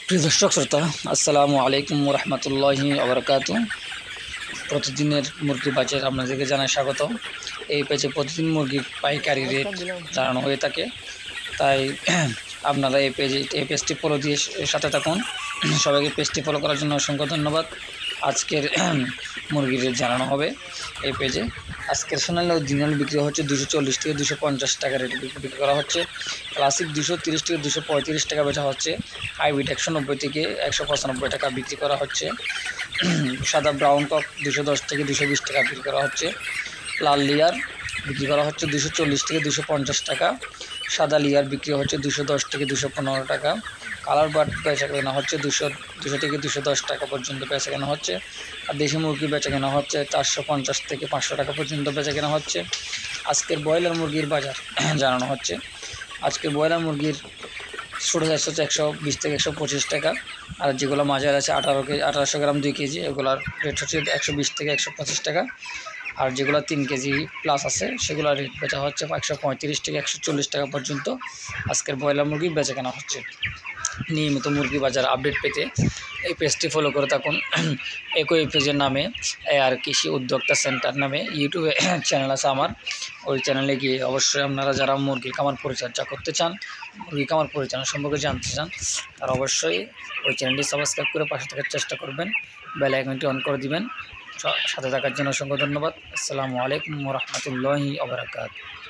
প্রিয় দর্শক শ্রোতা, আসসালামু আলাইকুম রহমতুল্লাহি আবরকাত। প্রতিদিনের মুরগি বাজার আপনাদেরকে জানাই স্বাগত। এই পেজে প্রতিদিন মুরগির পাইকারি রেট জানানো হয়ে থাকে, তাই আপনারা এই পেজটি ফলো দিয়ে সাথে থাকুন। সবাইকে পেজটি ফলো করার জন্য অসংখ্য ধন্যবাদ। আজকের মুরগির রেট জানানো হবে এই পেজে। আজকের সোনালি অরিজিনাল বিক্রি হচ্ছে 240 থেকে 250 টাকা রেটে বিক্রি করা হচ্ছে। ক্লাসিক 230 থেকে 235 টাকা বেচা হচ্ছে। হাইব্রিড 190 থেকে 195 টাকা বিক্রি করা হচ্ছে। সাদা ব্রাউন কক 210 থেকে 220 টাকা বিক্রি করা হচ্ছে। লাল লেয়ার বিক্রি করা হচ্ছে 240 থেকে 250 টাকা। সাদা লেয়ার বিক্রি হচ্ছে 210 থেকে 215 টাকা। কালার বার্ড বেচা কেনা হচ্ছে 200 থেকে 210 টাকা পর্যন্ত বেচা কেনা হচ্ছে। আর দেশি মুরগি বেচা কেনা হচ্ছে 450 থেকে 500 টাকা পর্যন্ত বেচা কেনা হচ্ছে। আজকের ব্রয়লার মুরগির বাজার জানানো হচ্ছে। আজকের ব্রয়লার মুরগির ছোটো সাইজ হচ্ছে 120 থেকে 125 টাকা। আর যেগুলো মাঝারি আছে 1800 গ্রাম 2 কেজি, এগুলোর রেট হচ্ছে 120 থেকে 125 টাকা। আর যেগুলো 3 কেজি প্লাস আছে সেগুলোর রেট বেচা হচ্ছে 135 থেকে 140 টাকা পর্যন্ত। আজকের ব্রয়লার মুরগি বেচা কেনা হচ্ছে। নিয়মিত মুরগি বাজার আপডেট পেতে এই পেজটি ফলো করে থাকুন। একই পেজের নামে আর কৃষি উদ্যোক্তা সেন্টার নামে ইউটিউবে চ্যানেল আছে আমার। ওই চ্যানেলে গিয়ে অবশ্যই আপনারা যারা মুরগি খামার পরিচর্যা করতে চান, মুরগি খামার পরিচালনা সম্পর্কে জানতে চান, তারা অবশ্যই ওই চ্যানেলটি সাবস্ক্রাইব করে পাশে থাকার চেষ্টা করবেন। বেল আইকনটি অন করে দিবেন। সাথে থাকার জন্য অসংখ্য ধন্যবাদ। আসসালামু আলাইকুম রহমতুল্লাহি ওয়া বারাকাতুহু।